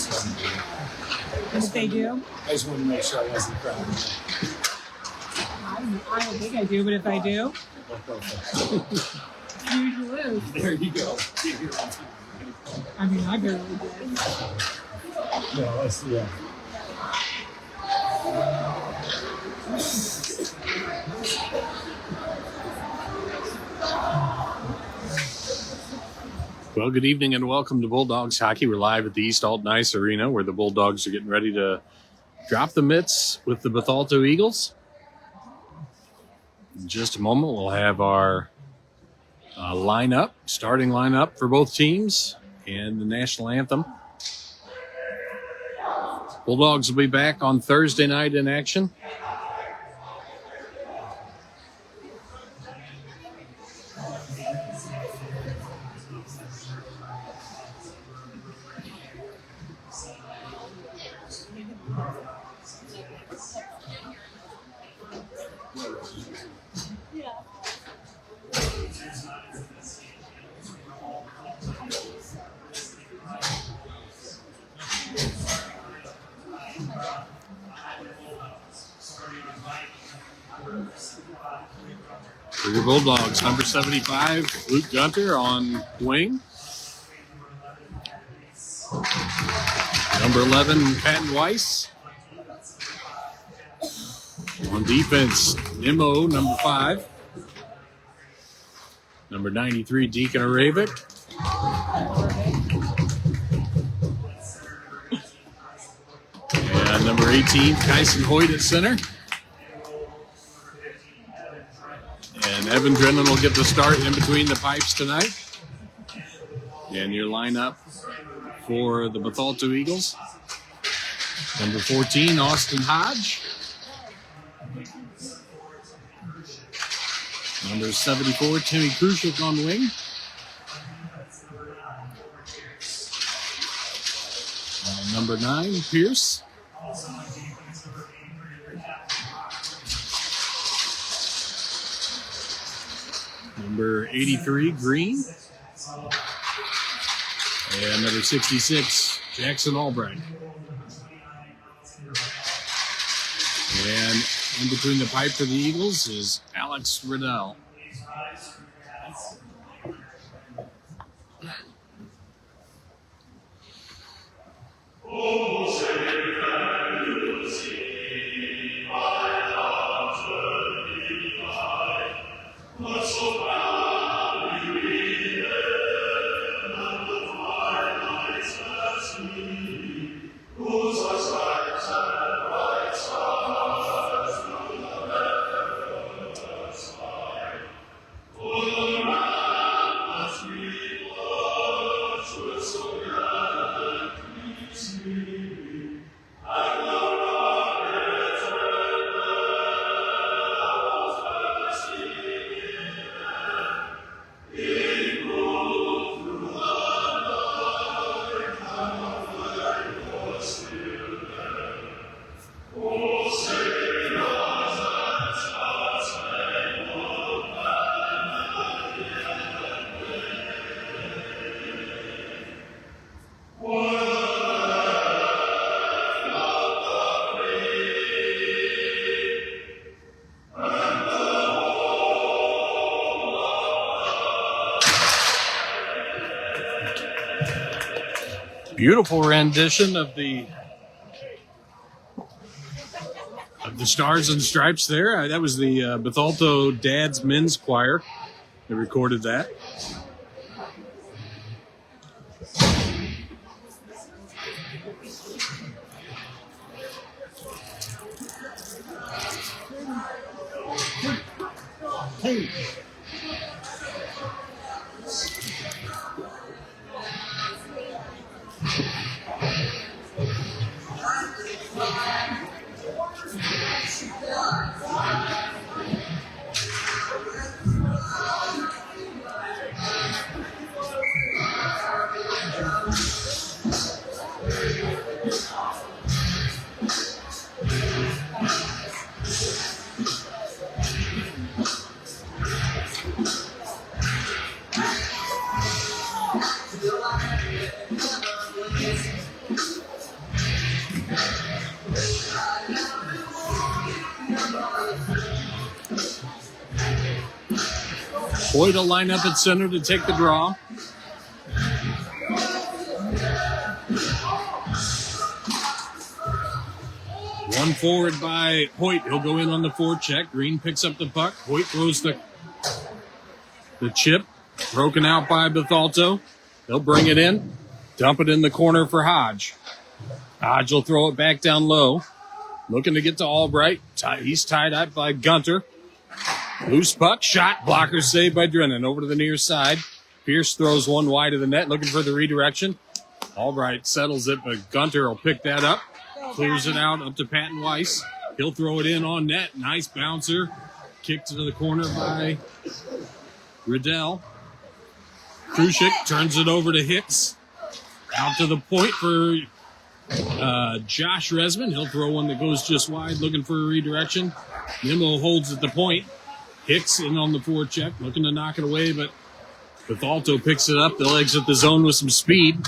And if they do? I just wanted to make sure I wasn't crying. I don't think I do, but if I do, you usually lose. There you go. I mean, I barely did. No, that's, yeah. Well, good evening and welcome to Bulldogs Hockey. We're live at the East Alton Ice Arena where the Bulldogs are getting ready to drop the mitts with the Bethalto Eagles. In just a moment, we'll have our starting lineup for both teams and the national anthem. Bulldogs will be back on Thursday night in action. For your Bulldogs, number 75, Luke Gunter on wing. Number 11, Patton Weiss. On defense, Nemo, number 5. Number 93, Deacon Aravic. And number 18, Kyson Hoyt at center. And Evan Drennan will get the start in between the pipes tonight. And your lineup for the Bethalto Eagles. Number 14, Austin Hodge. Number 74, Timmy Krushik on wing. Number 9, Pierce. Number 83, Green. And number 66, Jackson Albright. And in between the pipe for the Eagles is Alex Riddell. Beautiful rendition of the Stars and Stripes there. That was the Bethalto Dad's Men's Choir that recorded that. Hey. Hoyt will line up at center to take the draw. One forward by Hoyt. He'll go in on the forecheck. Green picks up the puck. Hoyt throws the chip. Broken out by Bethalto. They'll bring it in. Dump it in the corner for Hodge. Hodge will throw it back down low. Looking to get to Albright. He's tied up by Gunter. Loose puck. Shot. Blocker saved by Drennan. Over to the near side. Pierce throws one wide of the net. Looking for the redirection. Albright settles it, but Gunter will pick that up. Clears it out up to Patton Weiss. He'll throw it in on net. Nice bouncer. Kicked to the corner by Riddell. Krushik turns it over to Hicks. Out to the point for Josh Resman. He'll throw one that goes just wide, looking for a redirection. Nimmo holds at the point. Hicks in on the forecheck, looking to knock it away, but Bethalto picks it up. They'll exit the zone with some speed.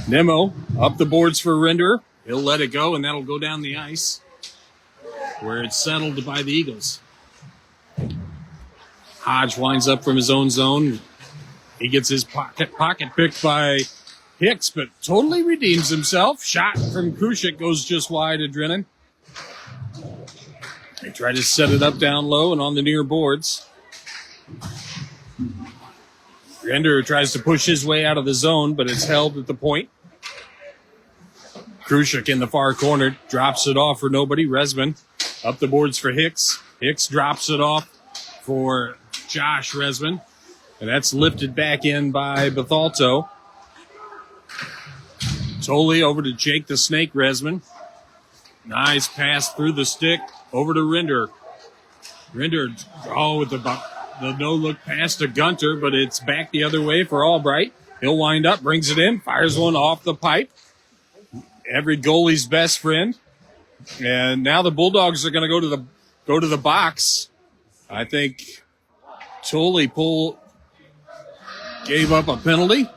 Nimmo up the boards for Renderer. He'll let it go, and that'll go down the ice where it's settled by the Eagles. Hodge winds up from his own zone. He gets his pocket picked by Hicks, but totally redeems himself. Shot from Krushik goes just wide of Drennan. They try to set it up down low and on the near boards. Renderer tries to push his way out of the zone, but it's held at the point. Krushik in the far corner drops it off for nobody. Resman up the boards for Hicks. Hicks drops it off for Josh Resman, and that's lifted back in by Bethalto. Tolley over to Jake the Snake Resman. Nice pass through the stick over to Renderer. Renderer, with the no-look pass to Gunter, but it's back the other way for Albright. He'll wind up, brings it in, fires one off the pipe. Every goalie's best friend. And now the Bulldogs are going to go to the box. I think Tolley gave up a penalty.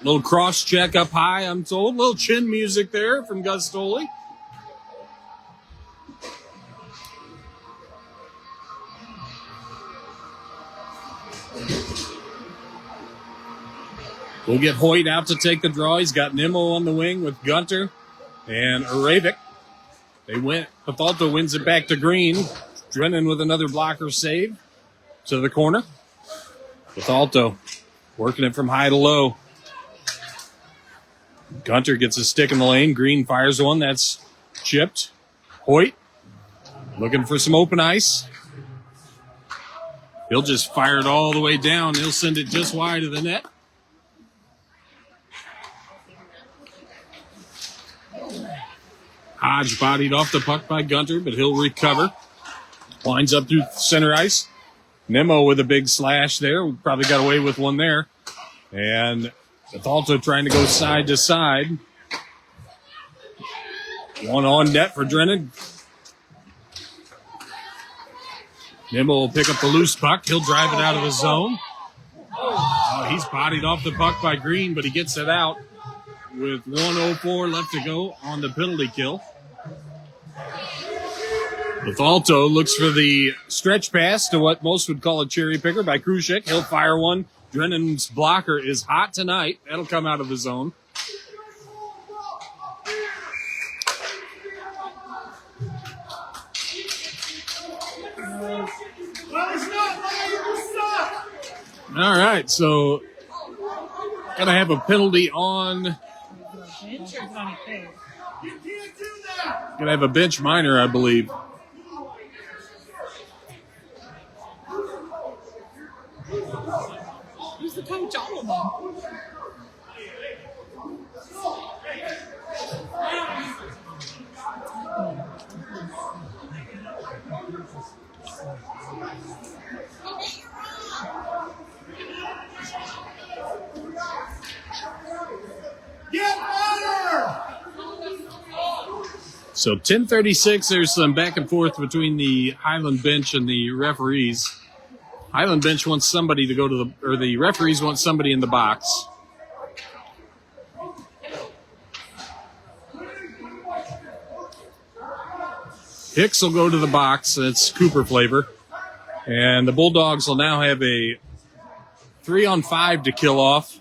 Little cross check up high, I'm told. Little chin music there from Gus Tolley. We'll get Hoyt out to take the draw. He's got Nimmo on the wing with Gunter and Aravik. Bethalto wins it back to Green. Drennan with another blocker save to the corner. Bethalto working it from high to low. Gunter gets a stick in the lane. Green fires one. That's chipped. Hoyt looking for some open ice. He'll just fire it all the way down. He'll send it just wide of the net. Hodge bodied off the puck by Gunter, but he'll recover. Winds up through center ice. Nimmo with a big slash there. We probably got away with one there. And Bethalto trying to go side to side. One on net for Drennan. Nimmo will pick up the loose puck. He'll drive it out of the zone. He's bodied off the puck by Green, but he gets it out with 1:04 left to go on the penalty kill. Bethalto looks for the stretch pass to what most would call a cherry picker by Krushik. He'll fire one. Drennan's blocker is hot tonight. That'll come out of the zone. All right, so gonna have a penalty on. Gonna have a bench minor, I believe. Who's the coach? All of them. So 10:36, there's some back and forth between the Highland bench and the referees. Highland bench wants somebody to go to the referees want somebody in the box. Hicks will go to the box. That's Cooper flavor. And the Bulldogs will now have a 3-on-5 to kill off.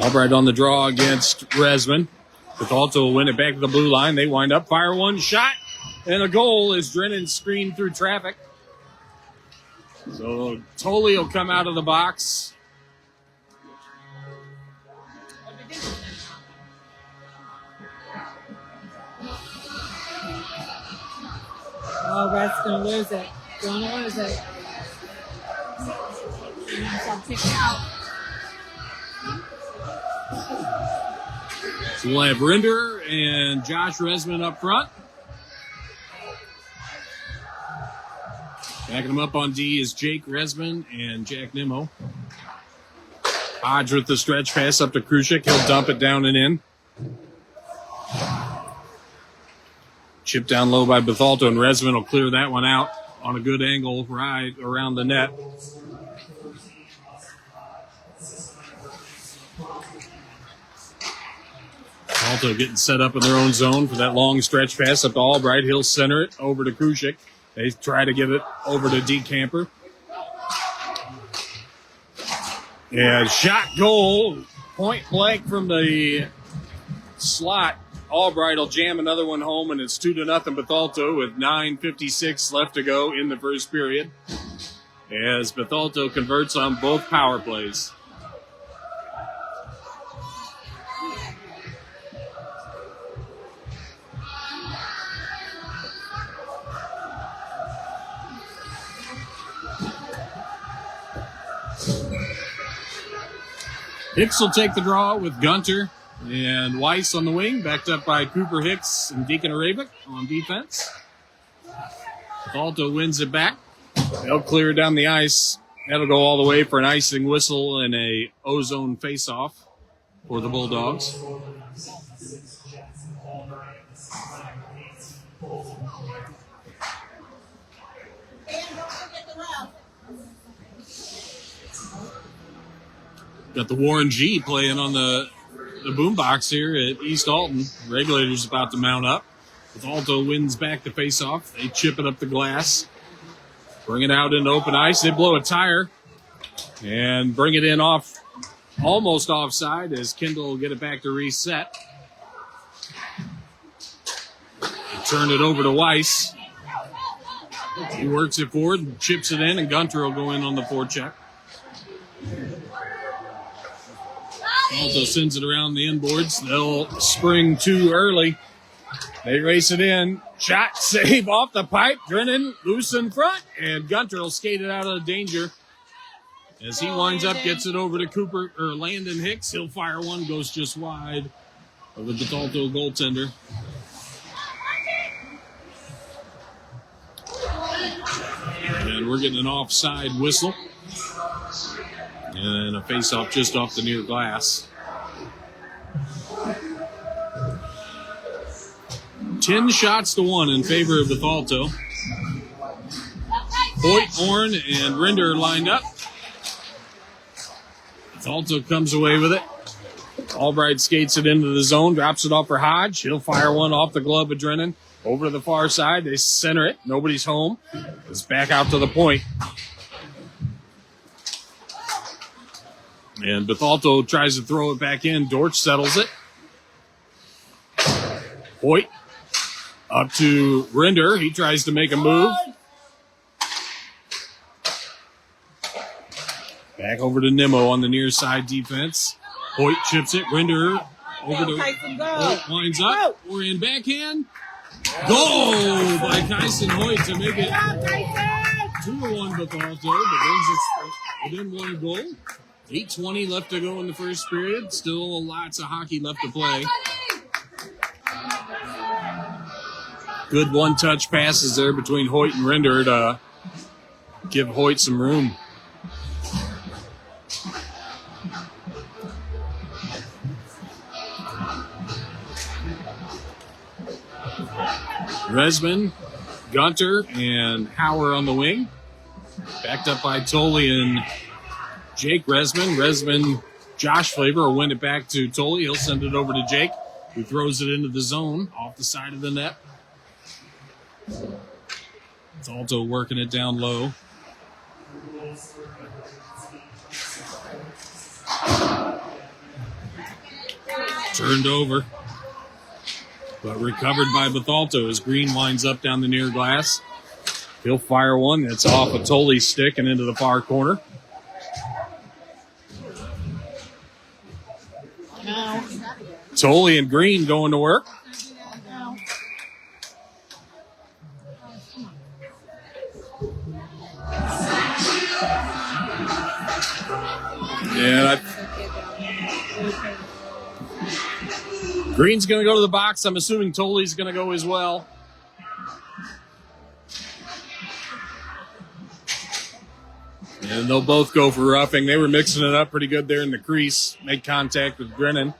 Albright on the draw against Resman. Bethalto will win it back to the blue line. They wind up, fire one shot, and a goal as Drennan screened through traffic. So Tolley will come out of the box. Oh, Red's going to lose it. Going to lose it. I'll kick out. So we'll have Rinder and Josh Resman up front. Backing them up on D is Jake Resman and Jack Nimmo. Hodge with the stretch pass up to Krushik. He'll dump it down and in. Chip down low by Bethalto, and Resman will clear that one out on a good angle right around the net. Bethalto getting set up in their own zone for that long stretch pass up to Albright. He'll center it over to Krushik. They try to give it over to D. Camper. And shot goal, point blank from the slot. Albright will jam another one home, and it's 2-0 Bethalto with 9:56 left to go in the first period as Bethalto converts on both power plays. Hicks will take the draw with Gunter and Weiss on the wing, backed up by Cooper Hicks and Deacon Arabic on defense. Bethalto wins it back. They'll clear down the ice. That'll go all the way for an icing whistle and a ozone face-off for the Bulldogs. Got the Warren G playing on the boombox here at East Alton. Regulators about to mount up. Bethalto wins back the face-off. They chip it up the glass. Bring it out into open ice. They blow a tire and bring it in off, almost offside as Kendall will get it back to reset. They turn it over to Weiss. He works it forward and chips it in, and Gunter will go in on the forecheck. Also sends it around the inboards. They'll spring too early. They race it in. Shot, save off the pipe. Drennan loose in front, and Gunter will skate it out of danger. As he winds up, gets it over to Cooper or Landon Hicks. He'll fire one, goes just wide of the Bethalto goaltender. And we're getting an offside whistle. And a face-off just off the near glass. 10 shots to 1 in favor of Bethalto. Hoyt, Orn, and Rinder lined up. Bethalto comes away with it. Albright skates it into the zone, drops it off for Hodge. He'll fire one off the glove of Drennan. Over to the far side. They center it. Nobody's home. It's back out to the point. And Bethalto tries to throw it back in. Dortch settles it. Hoyt up to Rinder. He tries to make a move. Back over to Nimmo on the near side defense. Hoyt chips it. Rinder over to Hoyt, winds up. Orion backhand. Goal by Kyson Hoyt to make it 2-1 Bethalto, but brings us within one goal. 8:20 left to go in the first period. Still lots of hockey left to play. Good one-touch passes there between Hoyt and Rinder to give Hoyt some room. Resman, Gunter, and Hauer on the wing. Backed up by Tolley and Jake Resman. Resman, Josh Flavor will win it back to Tolley. He'll send it over to Jake, who throws it into the zone off the side of the net. Bethalto working it down low. Turned over, but recovered by Bethalto as Green winds up down the near glass. He'll fire one that's off a Tolley's stick and into the far corner. No. Tolley and Green going to work. No. And Green's going to go to the box. I'm assuming Tolley's going to go as well. And they'll both go for roughing. They were mixing it up pretty good there in the crease. Make contact with Brennan.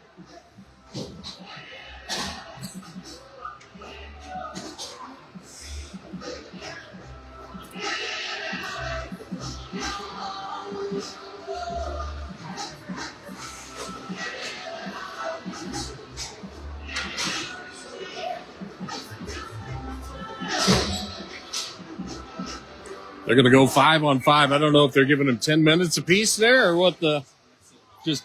They're going to go 5-on-5. I don't know if they're giving them 10 minutes apiece there or what the just.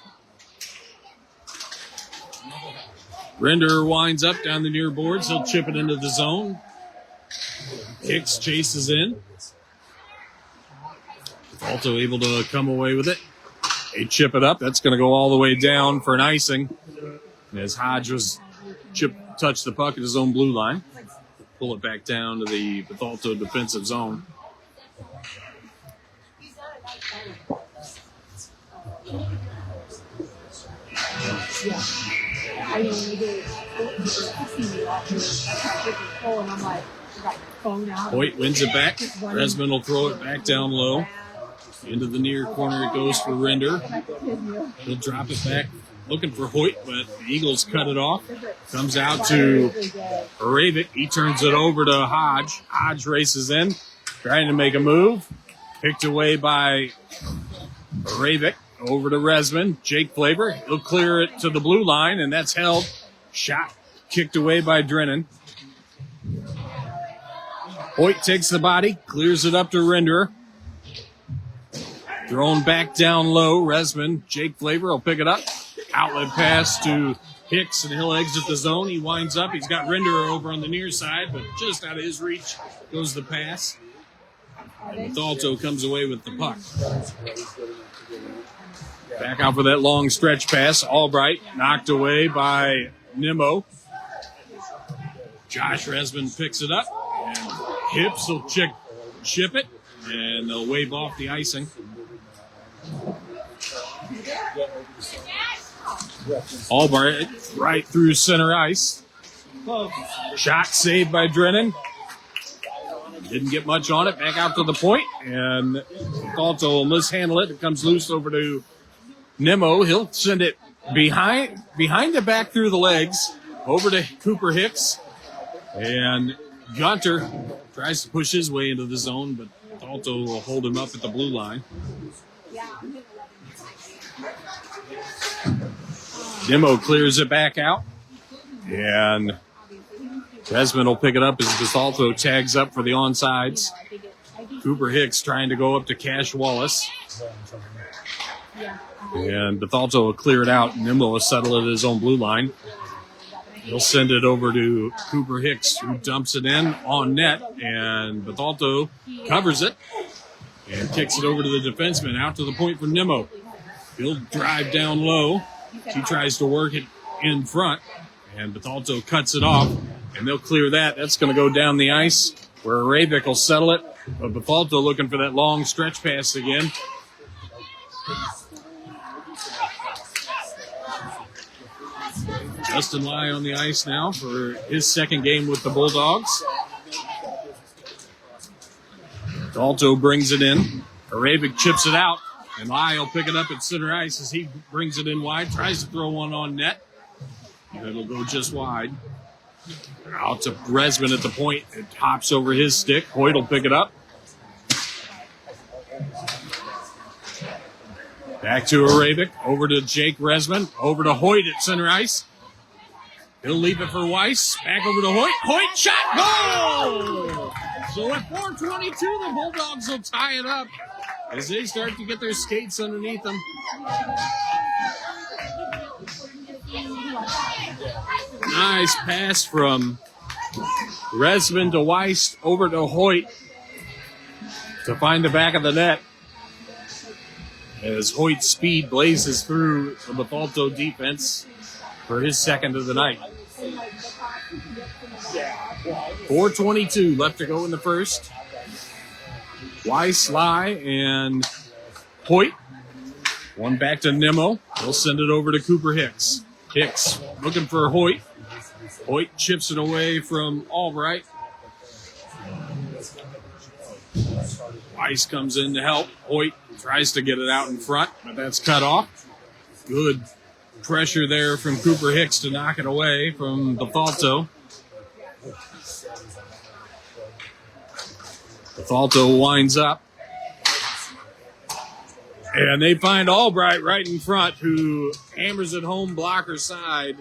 Render winds up down the near boards. He'll chip it into the zone. Hicks chases in. Alto able to come away with it. They chip it up. That's going to go all the way down for an icing. As Hodge was touched the puck at his own blue line. Pull it back down to the Bethalto defensive zone. Yeah. I mean, we did. See me watching and I'm like, I got my phone out. Hoyt wins it back. Resman will throw it back down low. Into the near corner it goes for Render. He'll drop it back looking for Hoyt, but the Eagles cut it off. Comes out to Ravick. He turns it over to Hodge. Hodge races in, trying to make a move. Picked away by Ravick. Over to Resman. Jake Flavor. He'll clear it to the blue line, and that's held. Shot kicked away by Drennan. Hoyt takes the body, clears it up to Renderer. Thrown back down low. Resman. Jake Flavor will pick it up. Outlet pass to Hicks, and he'll exit the zone. He winds up. He's got Renderer over on the near side, but just out of his reach goes the pass. And Bethalto comes away with the puck. Back out for that long stretch pass. Albright knocked away by Nimmo. Josh Resman picks it up. And Hips will chip it. And they'll wave off the icing. Albright right through center ice. Shot saved by Drennan. Didn't get much on it. Back out to the point. And Bethalto will mishandle it. It comes loose over to Nimmo. He'll send it behind the back through the legs over to Cooper Hicks. And Gunter tries to push his way into the zone, but Bethalto will hold him up at the blue line. Nimmo clears it back out. And Resman will pick it up as Bethalto tags up for the onsides. Cooper Hicks trying to go up to Cash Wallace. And Bethalto will clear it out. Nimmo will settle it at his own blue line. He'll send it over to Cooper Hicks, who dumps it in on net. And Bethalto covers it and kicks it over to the defenseman. Out to the point for Nimmo. He'll drive down low. He tries to work it in front. And Bethalto cuts it off. And they'll clear that. That's going to go down the ice where Ravick will settle it. But Bethalto looking for that long stretch pass again. Justin Lai on the ice now for his second game with the Bulldogs. Bethalto brings it in. Ravick chips it out. And Lai will pick it up at center ice as he brings it in wide. Tries to throw one on net. And it'll go just wide. Out to Resman at the point. It hops over his stick. Hoyt will pick it up. Back to Arabic, over to Jake Resman, over to Hoyt at center ice. He'll leave it for Weiss, back over to Hoyt. Hoyt shot, goal! So at 4:22, the Bulldogs will tie it up as they start to get their skates underneath them. Nice pass from Resman to Weiss, over to Hoyt to find the back of the net. As Hoyt's speed blazes through the Bethalto defense for his second of the night. 4:22 left to go in the first. Weiss, Sly, and Hoyt. One back to Nemo. He'll send it over to Cooper Hicks. Hicks looking for Hoyt. Hoyt chips it away from Albright. Weiss comes in to help. Hoyt tries to get it out in front, but that's cut off. Good pressure there from Cooper Hicks to knock it away from Bethalto. Bethalto winds up. And they find Albright right in front, who hammers it home blocker side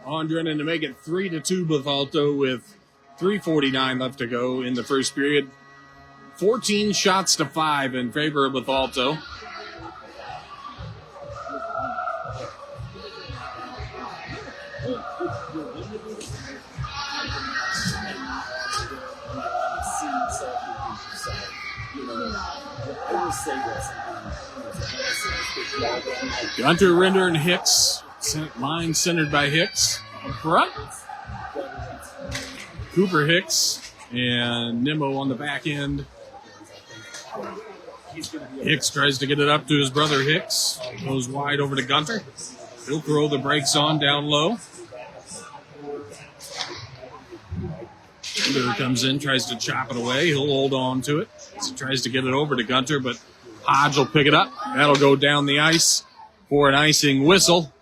on Drennan to make it 3-2 Bethalto with 3:49 left to go in the first period. 14 shots to 5 in favor of Bethalto. Gunter, Render, and Hicks. Line centered by Hicks. Up front. Cooper Hicks and Nemo on the back end. Hicks tries to get it up to his brother Hicks. Goes wide over to Gunter. He'll throw the brakes on down low. Gunter comes in, tries to chop it away. He'll hold on to it. He tries to get it over to Gunter, but Hodge will pick it up. That'll go down the ice for an icing whistle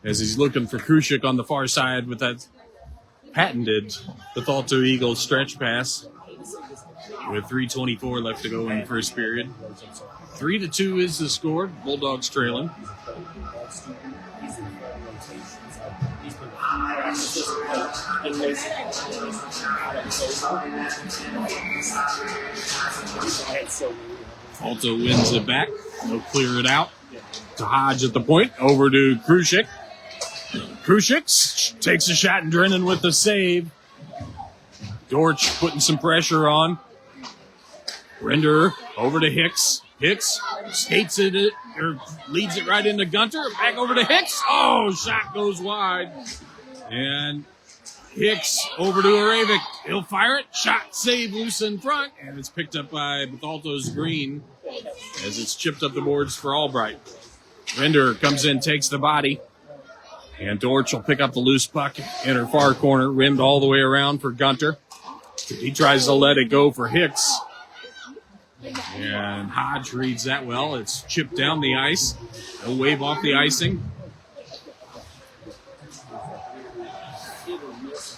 as he's looking for Krushik on the far side with that patented Bethalto Eagles stretch pass with 3:24 left to go in the first period. 3-2 is the score. Bulldogs trailing. Alto wins it back. They'll clear it out to Hodge at the point. Over to Krushik. Krushik takes a shot and Drennan with the save. Dortch putting some pressure on. Render over to Hicks. Hicks skates it, or leads it right into Gunter. Back over to Hicks. Oh, shot goes wide. And Hicks over to Arabic. He'll fire it. Shot, save, loose in front. And it's picked up by Bethalto's Green as it's chipped up the boards for Albright. Render comes in, takes the body. And Dortch will pick up the loose puck in her far corner, rimmed all the way around for Gunter. He tries to let it go for Hicks. And Hodge reads that well. It's chipped down the ice. He'll wave off the icing.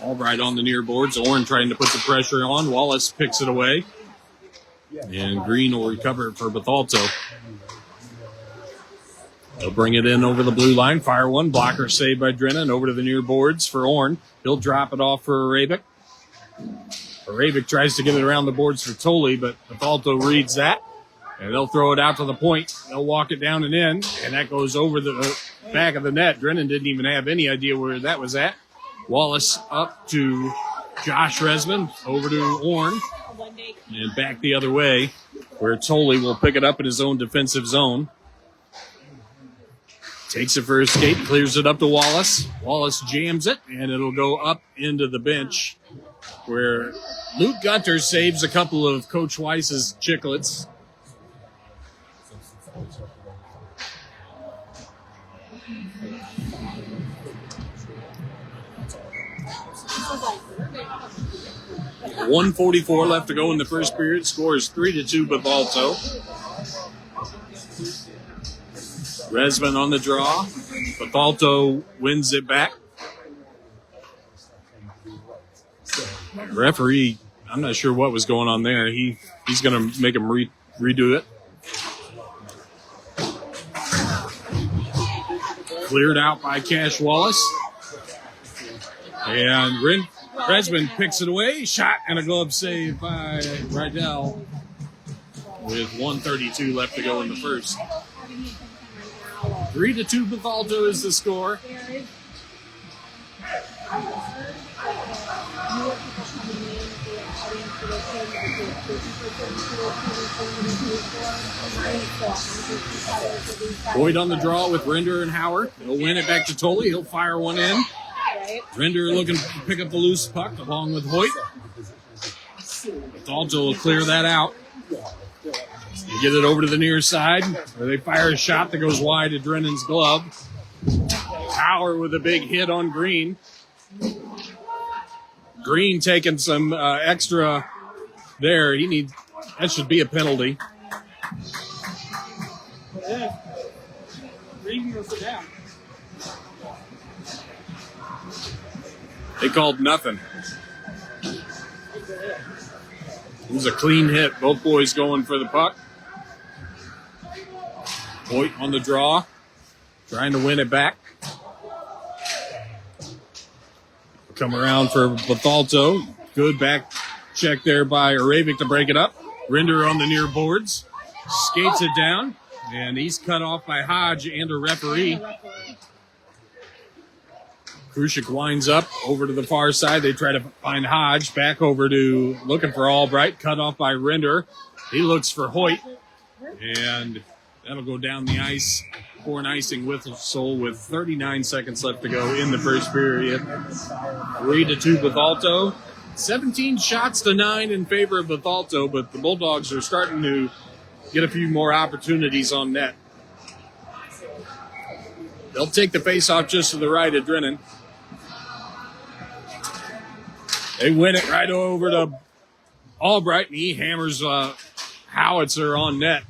Albright on the near boards. Orrin trying to put the pressure on. Wallace picks it away. And Green will recover it for Bethalto. They'll bring it in over the blue line. Fire one. Blocker saved by Drennan. Over to the near boards for Orrin. He'll drop it off for Arabic. Arabic tries to get it around the boards for Tolley, but Bethalto reads that. And they'll throw it out to the point. They'll walk it down and in. And that goes over the back of the net. Drennan didn't even have any idea where that was at. Wallace up to Josh Resman. Over to Orrin. And back the other way, where Tolley will pick it up in his own defensive zone. Takes it for his skate, clears it up to Wallace. Wallace jams it, and it'll go up into the bench, where Luke Gunter saves a couple of Coach Weiss's chiclets. .144 left to go in the first period. Score is 3-2 Bethalto. Resman on the draw. Bethalto wins it back. Referee, I'm not sure what was going on there. He's going to make him redo it. Cleared out by Cash Wallace. And Resmond picks it away. Shot and a glove save by Rydell with 1:32 left to go in the first. 3-2 Bethalto is the score. Boyd on the draw with Render and Howard. He'll win it back to Tolley. He'll fire one in. Render looking to pick up the loose puck along with Hoyt. Bethalto will clear that out. Get it over to the near side, where they fire a shot that goes wide at Drennan's glove. Power with a big hit on Green. Green taking some extra there. That should be a penalty. They called nothing. It was a clean hit. Both boys going for the puck. Hoyt on the draw, trying to win it back. Come around for Bethalto. Good back check there by Aravik to break it up. Render on the near boards. Skates it down, and he's cut off by Hodge and a referee. Krushik winds up over to the far side. They try to find Hodge. Back over to looking for Albright. Cut off by Render. He looks for Hoyt, and that'll go down the ice for an icing whistle with 39 seconds left to go in the first period. 3-2 Bethalto. 17 shots to 9 in favor of Bethalto, but the Bulldogs are starting to get a few more opportunities on net. They'll take the face-off just to the right of Drennan. They win it right over to Albright, and he hammers Howitzer on net.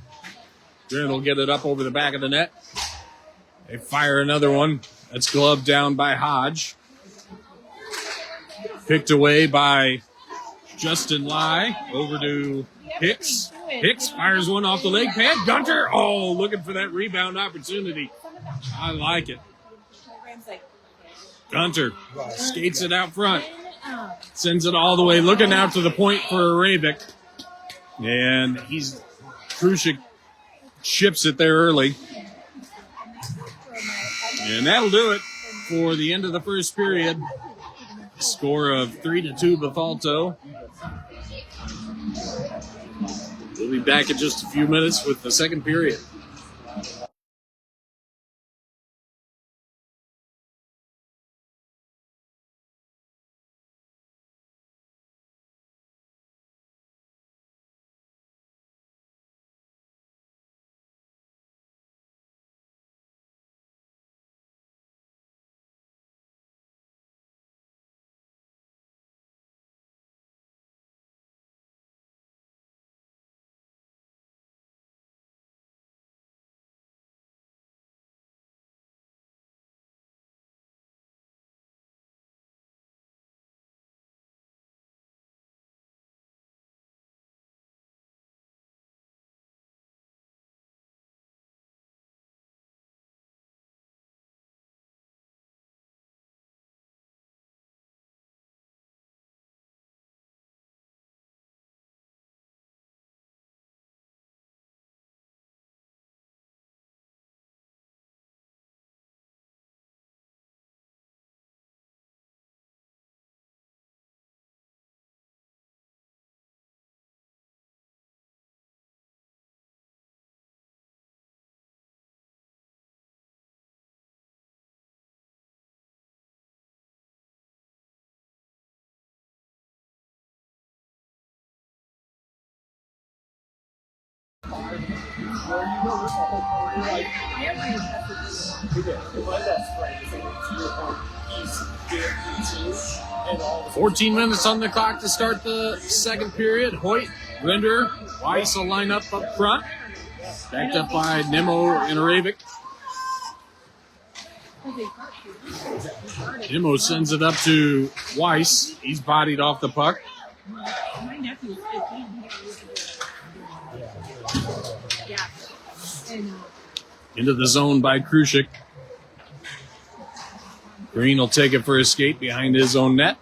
Drennan will get it up over the back of the net. They fire another one. That's gloved down by Hodge. Picked away by Justin Lai. Over to Hicks. Hicks fires one off the leg pad. Gunter, looking for that rebound opportunity. I like it. Gunter skates it out front. Sends it all the way, looking out to the point for Aravik. And Krushik chips it there early. And that'll do it for the end of the first period. Score of 3-2 Bethalto. We'll be back in just a few minutes with the second period. And 14 minutes on the clock to start the second period. Hoyt, Render, Weiss will line up front. Backed up by Nemo and Aravik. Nemo sends it up to Weiss. He's bodied off the puck. My nephew is 15. Yeah. And, Into the zone by Krushik. Green will take it for a skate behind his own net.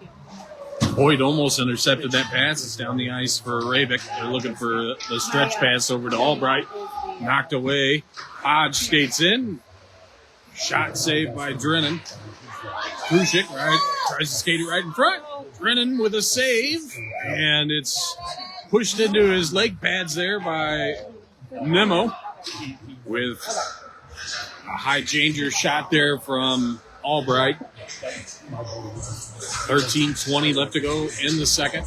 Hoyt almost intercepted that pass. It's down the ice for Ravick. They're looking for the stretch pass over to Albright. Knocked away. Hodge skates in. Shot saved by Drennan. Krushik tries to skate it right in front. Drennan with a save. And it's pushed into his leg pads there by Nemo with a high changer shot there from Albright. 13:20 left to go in the second.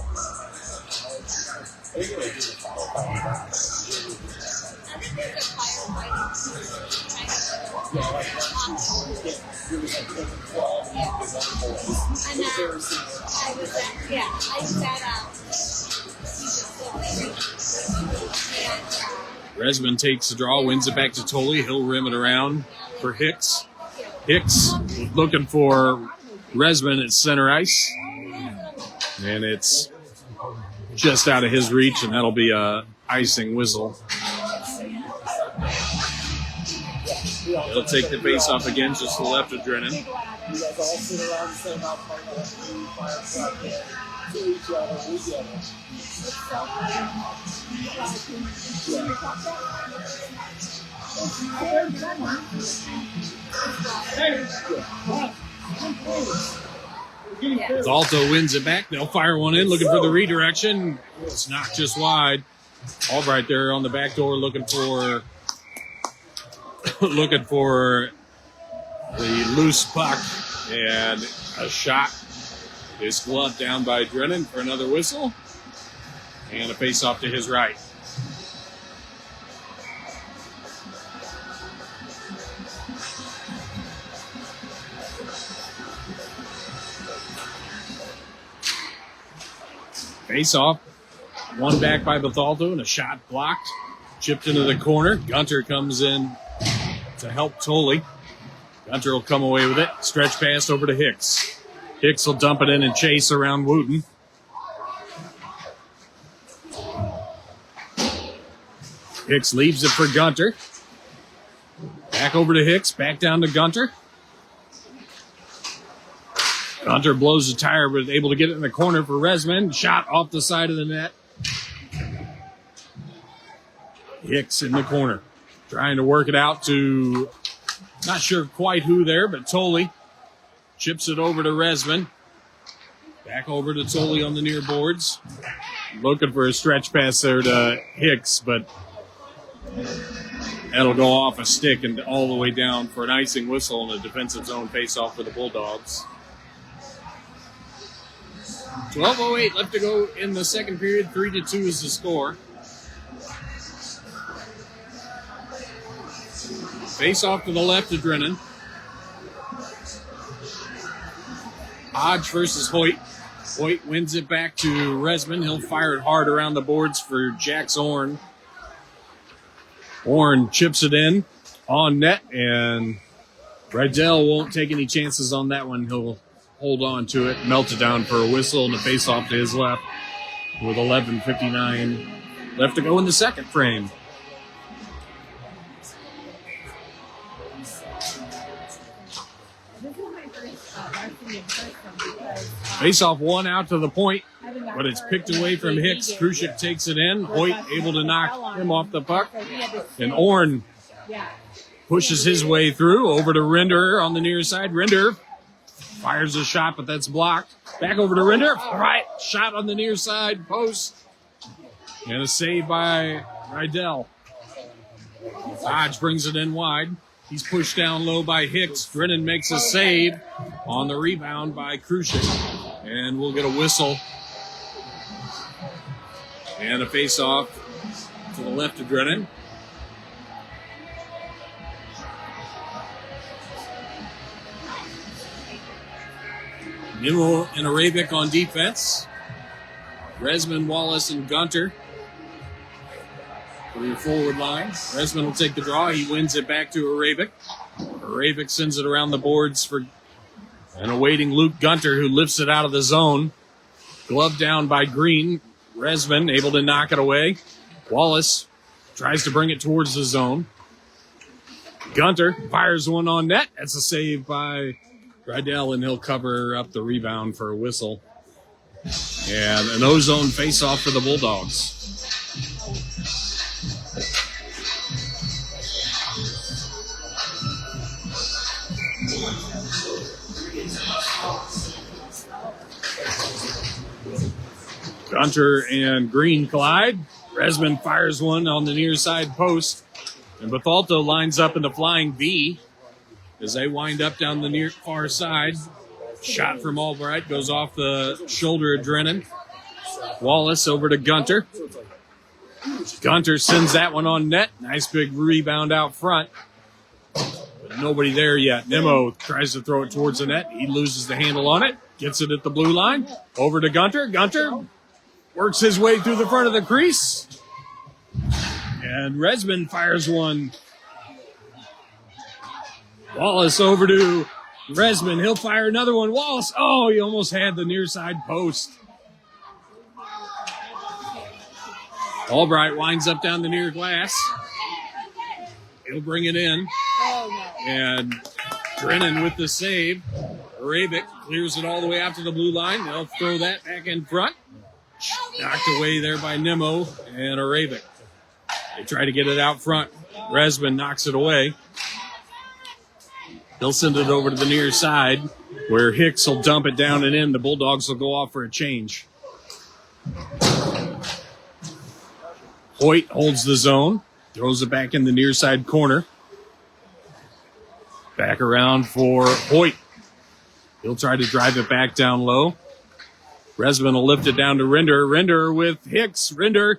Resman takes the draw, wins it back to Tolley. He'll rim it around for Hicks. Hicks looking for Resman at center ice. And it's just out of his reach, and that'll be a icing whistle. He'll take the face off again, just to the left of Drennan. You guys all sit around the same house, to each other, Bethalto wins it back. They'll fire one in, looking for the redirection. It's knocked just wide. Albright there on the back door, looking for the loose puck, and a shot is gloved down by Drennan for another whistle, and a face-off to his right. Face-off, one back by Bethalto, and a shot blocked, chipped into the corner. Gunter comes in to help Tolley. Gunter will come away with it. Stretch pass over to Hicks. Hicks will dump it in and chase around Wooten. Hicks leaves it for Gunter. Back over to Hicks. Back down to Gunter. Gunter blows the tire, but able to get it in the corner for Resman. Shot off the side of the net. Hicks in the corner. Trying to work it out to, not sure quite who there, but Tolley chips it over to Resman. Back over to Tolley on the near boards. Looking for a stretch pass there to Hicks, but that'll go off a stick and all the way down for an icing whistle and a defensive zone face-off for the Bulldogs. 12:08 left to go in the second period. 3-2 is the score. Face off to the left of Drennan. Hodge versus Hoyt. Hoyt wins it back to Resman. He'll fire it hard around the boards for Jax Orn. Orn chips it in on net, and Rydell won't take any chances on that one. He'll hold on to it, melt it down for a whistle, and a face off to his left with 11:59 left to go in the second frame. Face-off one out to the point, but it's picked away from Hicks. Krushik takes it in. Hoyt able to knock him off the puck. And Orn pushes his way through over to Render on the near side. Render fires a shot, but that's blocked. Back over to Render. All right, shot on the near side post. And a save by Rydell. Hodge brings it in wide. He's pushed down low by Hicks. Drennan makes a save on the rebound by Krushik. And we'll get a whistle. And a face-off to the left of Drennan. Nimmo and Arabic on defense. Resman, Wallace, and Gunter for your forward line. Resman will take the draw. He wins it back to Arabic. Arabic sends it around the boards for an awaiting Luke Gunter, who lifts it out of the zone. Glove down by Green. Resman able to knock it away. Wallace tries to bring it towards the zone. Gunter fires one on net. That's a save by Rydell, and he'll cover up the rebound for a whistle. And an ozone face-off for the Bulldogs. Gunter and Green collide. Resmond fires one on the near side post. And Bethalto lines up in the flying V as they wind up down the near far side. Shot from Albright goes off the shoulder of Drennan. Wallace over to Gunter. Gunter sends that one on net. Nice big rebound out front. But nobody there yet. Nemo tries to throw it towards the net. He loses the handle on it. Gets it at the blue line. Over to Gunter. Gunter works his way through the front of the crease. And Resmond fires one. Wallace over to Resmond. He'll fire another one. Wallace. Oh, he almost had the near side post. Albright winds up down the near glass. He'll bring it in. And Drennan with the save. Arabic clears it all the way out to the blue line. They'll throw that back in front. Knocked away there by Nemo and Arabic. They try to get it out front. Resmond knocks it away. He'll send it over to the near side where Hicks will dump it down and in. The Bulldogs will go off for a change. Hoyt holds the zone. Throws it back in the near side corner. Back around for Hoyt. He'll try to drive it back down low. Resmond will lift it down to Rinder. Rinder with Hicks. Rinder.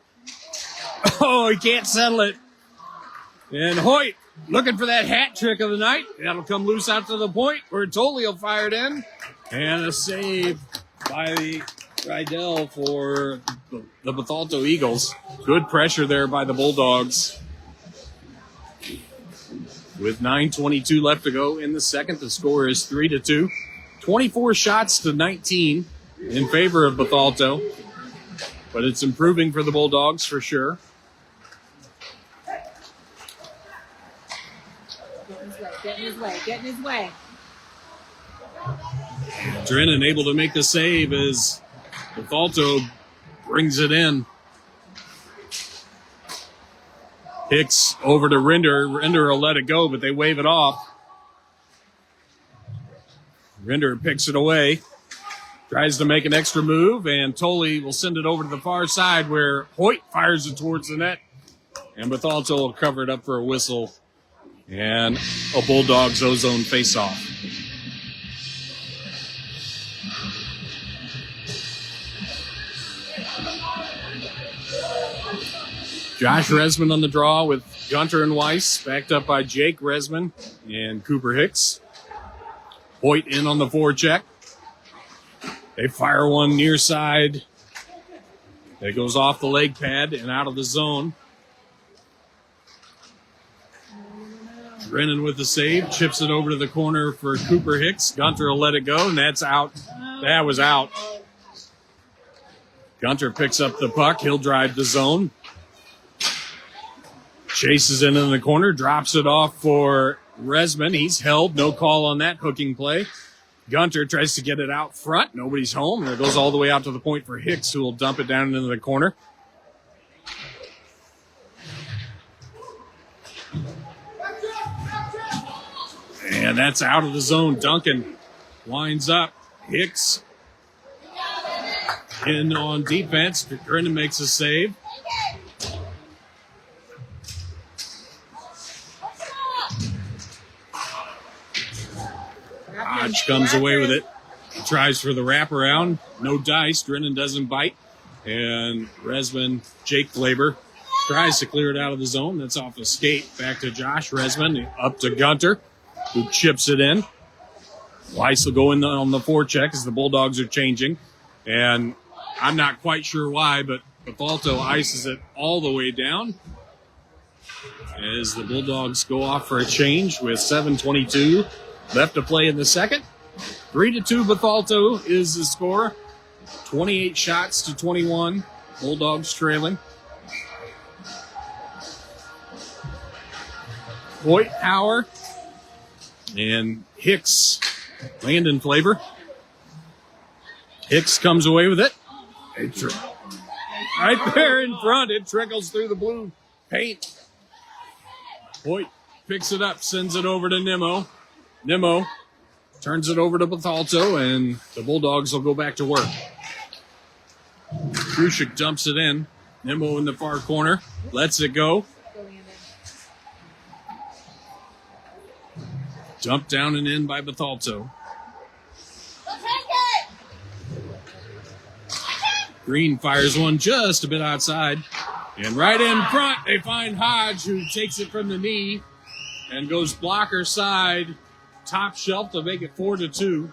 Oh, he can't settle it. And Hoyt looking for that hat trick of the night. That'll come loose out to the point where Tolley will fire it in. And a save by Rydell for the Bethalto Eagles. Good pressure there by the Bulldogs. With 9:22 left to go in the second, the score is 3-2. 24 shots to 19 in favor of Bethalto. But it's improving for the Bulldogs for sure. Getting his way. Drennan able to make the save as Bethalto brings it in. Hicks over to Rinder. Rinder will let it go, but they wave it off. Rinder picks it away. Tries to make an extra move, and Tolley will send it over to the far side where Hoyt fires it towards the net. And Bethalto will cover it up for a whistle. And a Bulldogs ozone face-off. Josh Resmond on the draw with Gunter and Weiss, backed up by Jake Resmond and Cooper Hicks. Hoyt in on the forecheck. They fire one near side. It goes off the leg pad and out of the zone. Drennan with the save, chips it over to the corner for Cooper Hicks. Gunter will let it go, and that's out. That was out. Gunter picks up the puck. He'll drive the zone. Chases it in the corner, drops it off for Resmond. He's held. No call on that hooking play. Gunter tries to get it out front. Nobody's home. And it goes all the way out to the point for Hicks, who will dump it down into the corner. And that's out of the zone. Duncan winds up. Hicks in on defense. Drennan makes a save. Hodge comes away with it. He tries for the wraparound. No dice. Drennan doesn't bite. And Resmond, Jake Glaber, tries to clear it out of the zone. That's off the skate. Back to Josh Resmond. Up to Gunter, who chips it in. Weiss will go in on the forecheck as the Bulldogs are changing. And I'm not quite sure why, but Bethalto ices it all the way down as the Bulldogs go off for a change with 7:22 left to play in the second. 3-2 Bethalto is the score. 28 shots to 21. Bulldogs trailing. Hoyt, Hauer, and Hicks Landon flavor. Hicks comes away with it. Right there in front, it trickles through the blue paint. Hoyt picks it up, sends it over to Nimmo. Nimmo turns it over to Bethalto, and the Bulldogs will go back to work. Krushik dumps it in. Nimmo in the far corner, lets it go. Dumped down and in by Bethalto. Green fires one just a bit outside. And right in front, they find Hodge, who takes it from the knee and goes blocker side, top shelf to make it 4-2.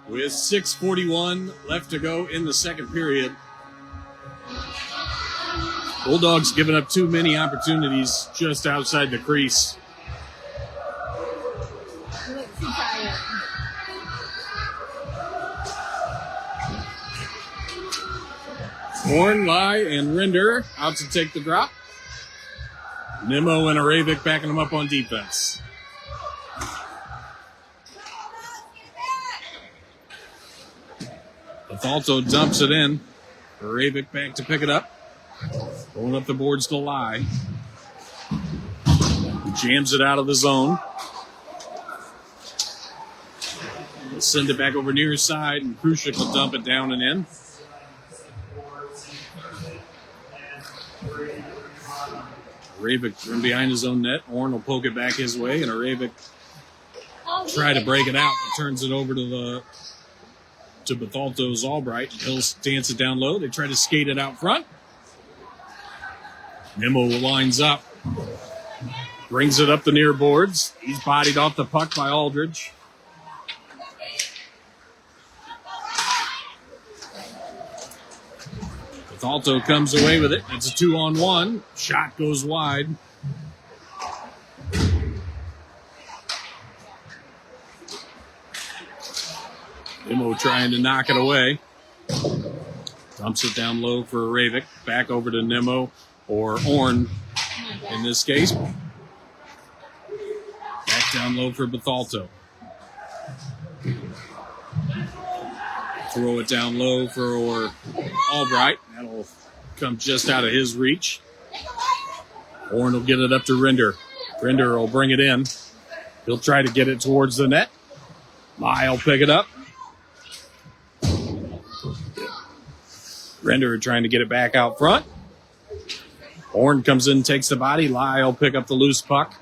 With 6:41 left to go in the second period. Bulldogs giving up too many opportunities just outside the crease. Horn, Lai, and Rinder out to take the drop. Nimmo and Aravik backing them up on defense. Bethalto dumps it in. Aravik back to pick it up. Going up the boards to Lai. Jams it out of the zone. Send it back over near his side, and Krushik will dump it down and in. Aravik from behind his own net. Orn will poke it back his way, and Aravik try to break it out. He turns it over to Bethalto's Albright. He'll dance it down low. They try to skate it out front. Nimmo lines up. Brings it up the near boards. He's bodied off the puck by Aldridge. Bethalto comes away with it. It's a 2-on-1. Shot goes wide. Nimmo trying to knock it away. Dumps it down low for Aravik. Back over to Nimmo or Orn in this case. Back down low for Bethalto. Throw it down low for Albright. That'll come just out of his reach. Orn will get it up to Rinder. Rinder will bring it in. He'll try to get it towards the net. Lai will pick it up. Rinder trying to get it back out front. Orn comes in, takes the body. Lai will pick up the loose puck.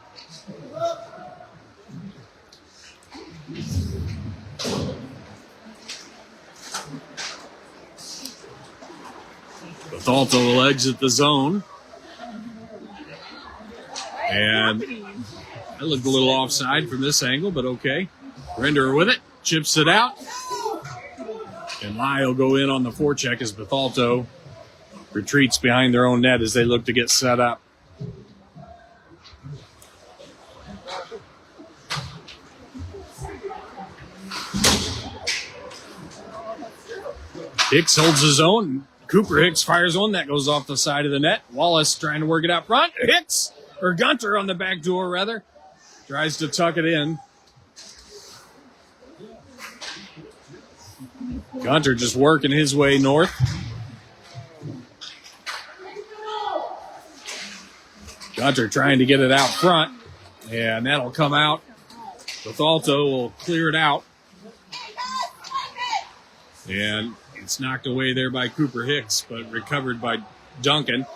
Bethalto will exit the zone. And that looked a little offside from this angle, but okay. Rinder with it, chips it out. And Lai will go in on the forecheck as Bethalto retreats behind their own net as they look to get set up. Hicks holds his own. Cooper Hicks fires one that goes off the side of the net. Wallace trying to work it out front. Hicks, or Gunter on the back door rather, tries to tuck it in. Gunter just working his way north. Gunter trying to get it out front, and that'll come out. Bethalto will clear it out. And it's knocked away there by Cooper Hicks, but recovered by Duncan.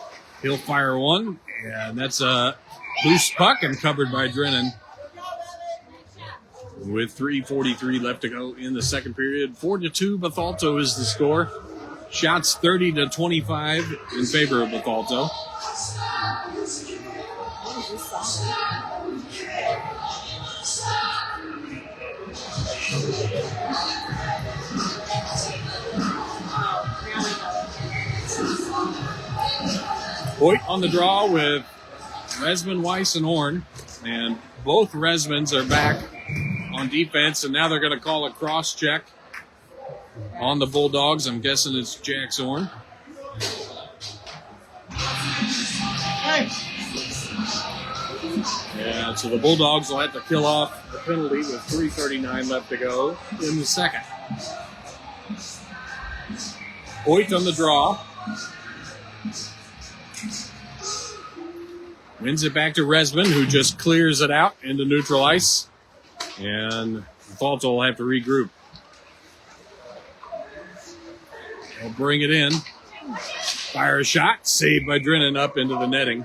He'll fire one, and that's a loose puck and covered by Drennan. With 3:43 left to go in the second period. 4-2, Bethalto is the score. Shots 30-25 in favor of Bethalto. Hoyt on the draw with Resman, Weiss, and Orn. And both Resmans are back on defense, and now they're going to call a cross-check on the Bulldogs. I'm guessing it's Jack Orn. Hey. And so the Bulldogs will have to kill off the penalty with 3:39 left to go in the second. Hoyt on the draw. Wins it back to Resman, who just clears it out into neutral ice. And Bethalto will have to regroup. They'll bring it in. Fire a shot. Saved by Drennan up into the netting.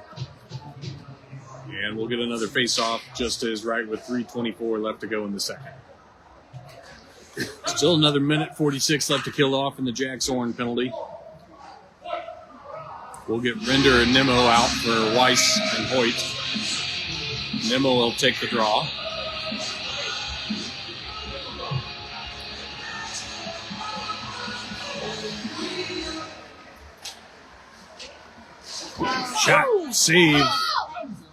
And we'll get another face-off just as right with 3:24 left to go in the second. Still another minute 46 left to kill off in the Jax-Orn penalty. We'll get Render and Nemo out for Weiss and Hoyt. Nemo will take the draw. Shot saved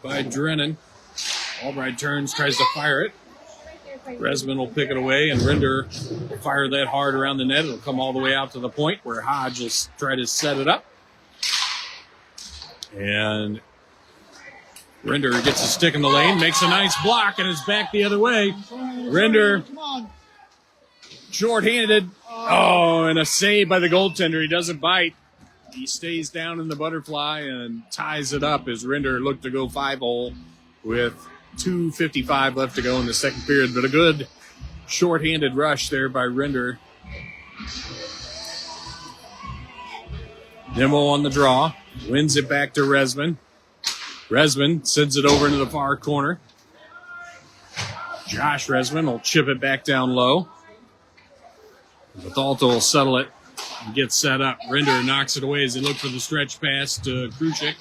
by Drennan. Albright turns, tries to fire it. Resman will pick it away, and Render will fire that hard around the net. It'll come all the way out to the point where Hodge will try to set it up. And Render gets a stick in the lane, makes a nice block, and is back the other way. Render, short-handed. Oh, and a save by the goaltender. He doesn't bite. He stays down in the butterfly and ties it up as Render looked to go 5-hole with 2:55 left to go in the second period. But a good short-handed rush there by Render. Nemo on the draw. Wins it back to Resman. Resman sends it over into the far corner. Josh Resman will chip it back down low. Bethalto will settle it and get set up. Render knocks it away as he looks for the stretch pass to Kruchik.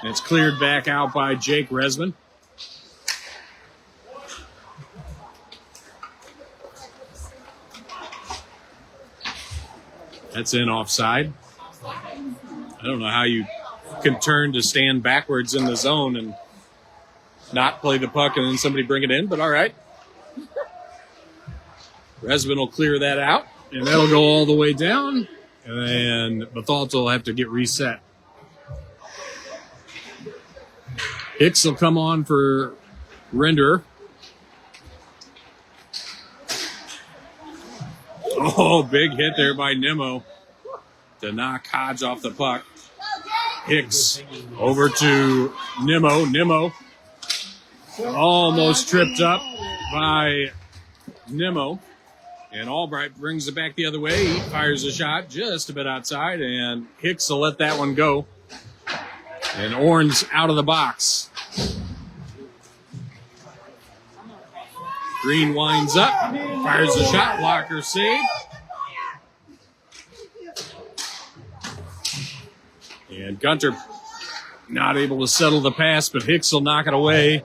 And it's cleared back out by Jake Resman. That's in offside. I don't know how you can turn to stand backwards in the zone and not play the puck and then somebody bring it in, but all right. Resman will clear that out, and that'll go all the way down, and Bethalto will have to get reset. Hicks will come on for Render. Oh, big hit there by Nemo to knock Hodge off the puck. Hicks over to Nemo. Nemo almost tripped up by Nemo. And Albright brings it back the other way. He fires a shot just a bit outside, and Hicks will let that one go. And Orn's out of the box. Green winds up, fires a shot, blocker save. And Gunter not able to settle the pass, but Hicks will knock it away.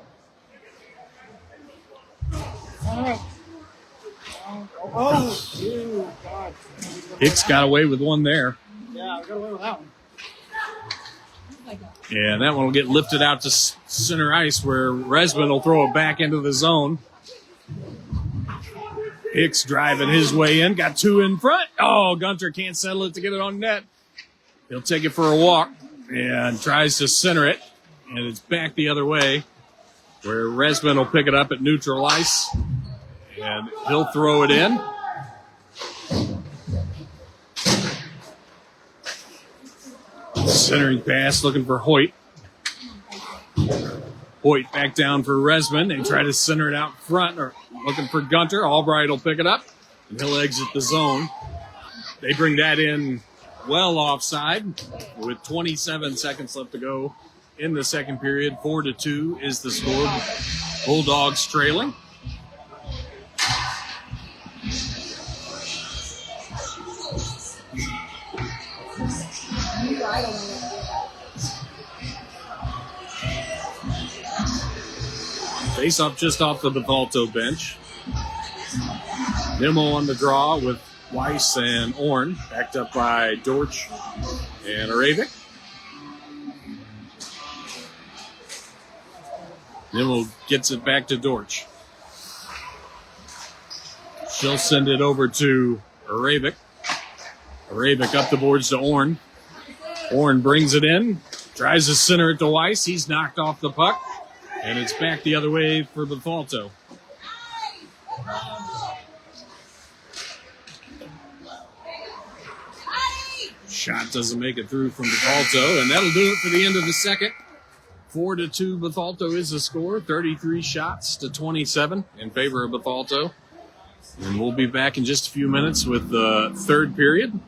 Oh, God. Hicks got away with one there. Yeah, I got away with that one. And that one will get lifted out to center ice where Resman will throw it back into the zone. Hicks driving his way in, got two in front. Oh, Gunter can't settle it to get it on net. He'll take it for a walk and tries to center it, and it's back the other way where Resman will pick it up at neutral ice, and he'll throw it in. Centering pass looking for Hoyt. Hoyt back down for Resman. They try to center it out front, or looking for Gunter. Albright will pick it up, and he'll exit the zone. They bring that in well offside with 27 seconds left to go in the second period. 4-2 is the score. Bulldogs trailing. Face off just off the Bethalto bench. Nemo on the draw with Weiss and Orn, backed up by Dortch and Aravik. Nemo gets it back to Dortch. She'll send it over to Aravik. Aravik up the boards to Orn. Orn brings it in, tries to center it to Weiss. He's knocked off the puck. And it's back the other way for Bethalto. Shot doesn't make it through from Bethalto, and that'll do it for the end of the second. 4-2 Bethalto is the score. 33 shots to 27 in favor of Bethalto. And we'll be back in just a few minutes with the third period.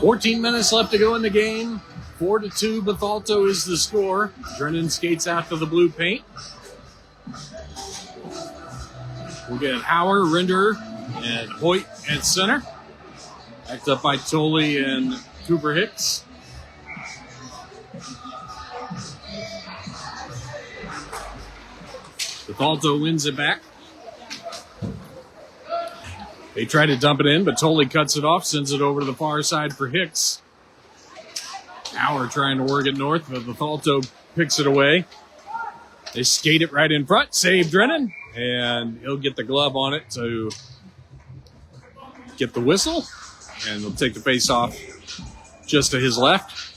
$14 minutes left to go in the game. 4-2, Bethalto is the score. Drennan skates out to the blue paint. We'll get Hauer, Rinder, and Hoyt at center. Backed up by Tolley and Cooper Hicks. Bethalto wins it back. They try to dump it in, but Tolley cuts it off, sends it over to the far side for Hicks. Hauer trying to work it north, but Bethalto picks it away. They skate it right in front, save Drennan, and he'll get the glove on it to get the whistle, and he'll take the face off just to his left.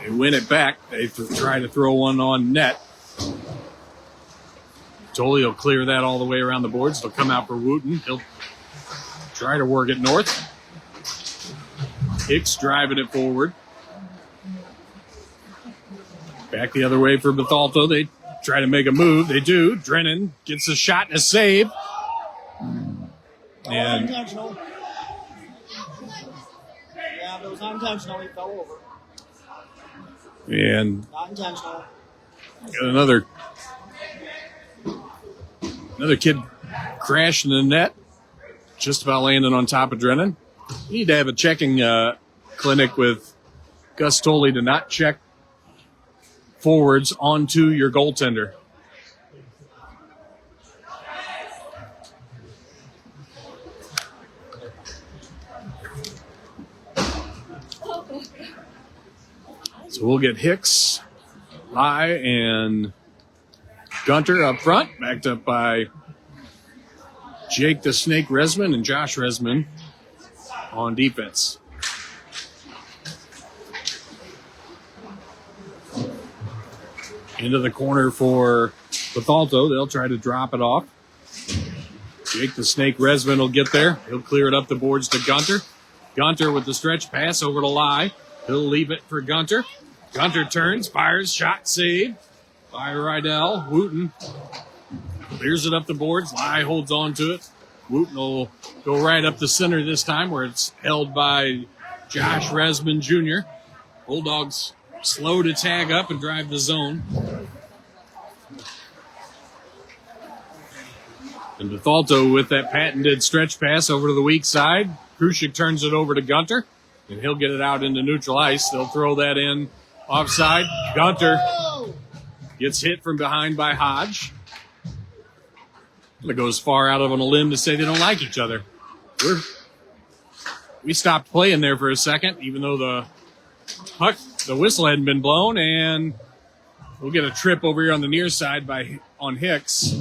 They win it back. They try to throw one on net. Tolley will clear that all the way around the boards. They'll come out for Wooten. He'll try to work it north. Hicks driving it forward. Back the other way for Bethalto. They try to make a move. They do. Drennan gets a shot and a save. And Unintentional. Yeah, it was unintentional. He fell over. And Not intentional. another kid crashed in the net, just about landing on top of Drennan. You need to have a checking clinic with Gus Tolley to not check forwards onto your goaltender. So we'll get Hicks, Lai, and Gunter up front, backed up by Jake the Snake Resman and Josh Resman on defense. Into the corner for Bethalto. They'll try to drop it off. Jake the Snake Resman will get there. He'll clear it up the boards to Gunter. Gunter with the stretch pass over to Lai. He'll leave it for Gunter. Gunter turns, fires, shot, save by Rydell. Wooten clears it up the boards. Lai holds on to it. Wooten will go right up the center this time, where it's held by Josh Resman Jr. Bulldogs slow to tag up and drive the zone. And Bethalto with that patented stretch pass over to the weak side. Krushik turns it over to Gunter, and he'll get it out into neutral ice. They'll throw that in offside. Gunter gets hit from behind by Hodge. It goes far out of on a limb to say they don't like each other. We stopped playing there for a second, even though the Puck, the whistle hadn't been blown, and we'll get a trip over here on the near side on Hicks.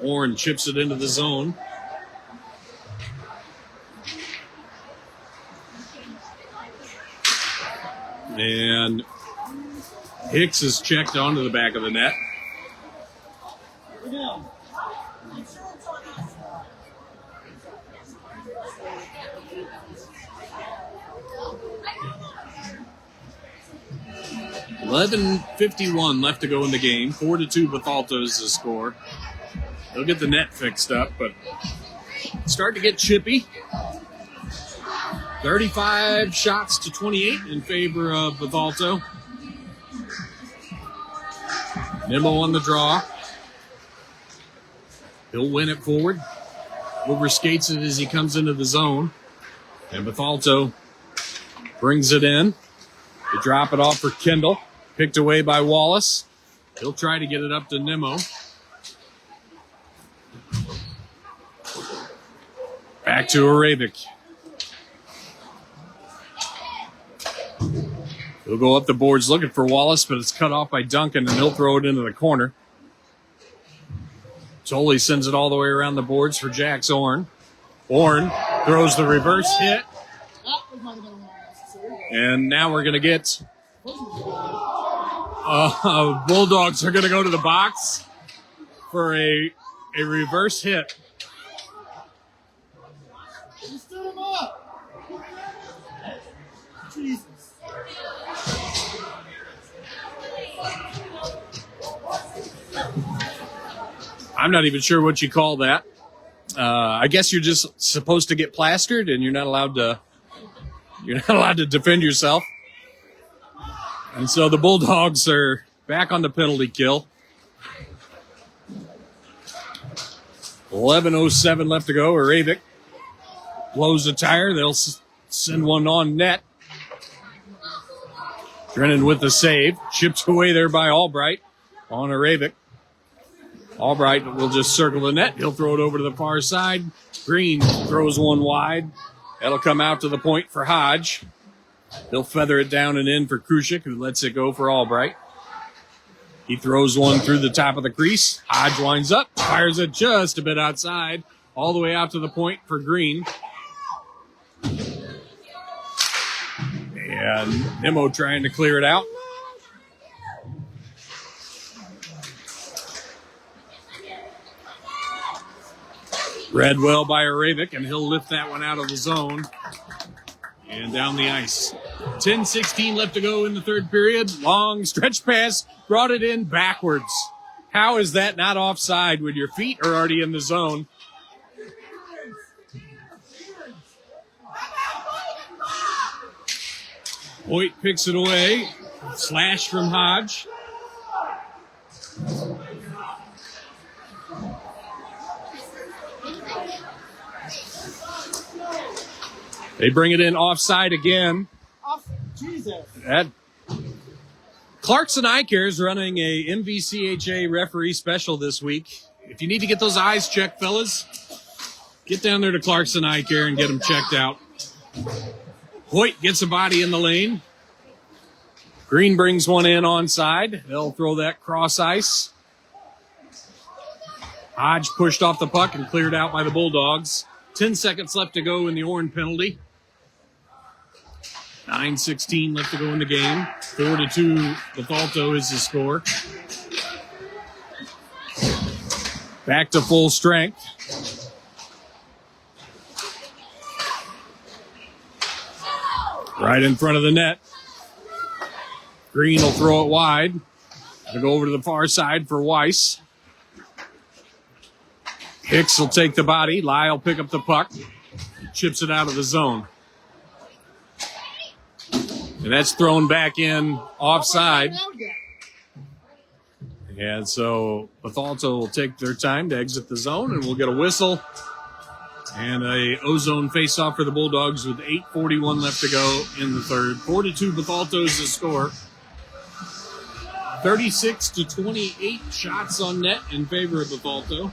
Orrin chips it into the zone. And Hicks is checked onto the back of the net. 11:51 left to go in the game. 4-2 Bethalto is the score. They'll get the net fixed up, but start to get chippy. 35 shots to 28 in favor of Bethalto. Nimmo on the draw. He'll win it forward. Over skates it as he comes into the zone. And Bethalto brings it in. They drop it off for Kendall. Picked away by Wallace. He'll try to get it up to Nimmo. Back to Aravik. He'll go up the boards looking for Wallace, but it's cut off by Duncan, and he'll throw it into the corner. Tolley sends it all the way around the boards for Jax Orrin. Orrin throws the reverse hit. And now we're going to get... Bulldogs are going to go to the box for a reverse hit. Stood him up. Jesus. I'm not even sure what you call that. I guess you're just supposed to get plastered, and you're not allowed to defend yourself. And so the Bulldogs are back on the penalty kill. 11:07 left to go. Aravik blows the tire. They'll send one on net. Drennan with the save. Chipped away there by Albright on Aravik. Albright will just circle the net. He'll throw it over to the far side. Green throws one wide. That'll come out to the point for Hodge. He'll feather it down and in for Krushik, who lets it go for Albright. He throws one through the top of the crease. Hodge winds up, fires it just a bit outside, all the way out to the point for Green. And Nimmo trying to clear it out. Read well by Aravik, and he'll lift that one out of the zone and down the ice. 10:16 left to go in the third period. Long stretch pass, brought it in backwards. How is that not offside when your feet are already in the zone? Hoyt picks it away. Slash from Hodge. They bring it in offside again. Jesus. Clarkson Eye Care is running a MVCHA referee special this week. If you need to get those eyes checked, fellas, get down there to Clarkson Eye Care and get them checked out. Hoyt gets a body in the lane. Green brings one in onside. They'll throw that cross ice. Hodge pushed off the puck and cleared out by the Bulldogs. 10 seconds left to go in the Orrin penalty. 9:16 left to go in the game. 4-2, Bethalto is the score. Back to full strength. Right in front of the net. Green will throw it wide. They'll go over to the far side for Weiss. Hicks will take the body. Lyle pick up the puck. Chips it out of the zone. And that's thrown back in offside. And so Bethalto will take their time to exit the zone, and we'll get a whistle and a ozone face-off for the Bulldogs with 8:41 left to go in the third. 4-2 Bethalto is the score. 36 to 28 shots on net in favor of Bethalto.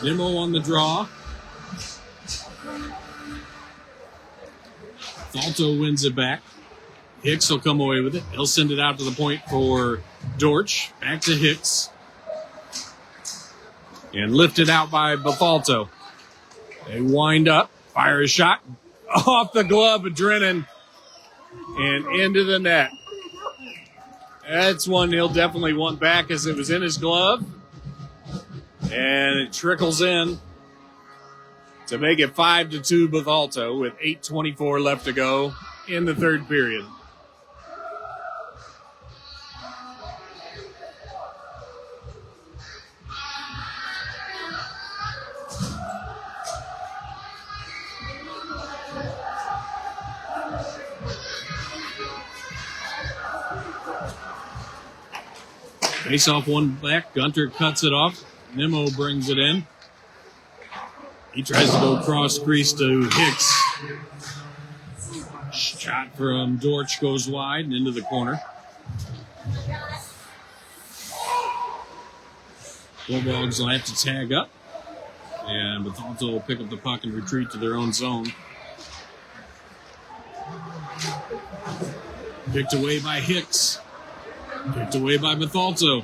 Nimmo on the draw. Bethalto wins it back. Hicks will come away with it. He'll send it out to the point for Dortch. Back to Hicks. And lifted out by Bethalto. They wind up, fire a shot off the glove of Drennan and into the net. That's one he'll definitely want back as it was in his glove. And it trickles in to make it 5-2 Bethalto with 8:24 left to go in the third period. Face off one back. Gunter cuts it off. Nimmo brings it in. He tries to go cross crease to Hicks. Shot from Dortch goes wide and into the corner. Bulldogs will have to tag up. And Bethalto will pick up the puck and retreat to their own zone. Picked away by Hicks. Picked away by Bethalto.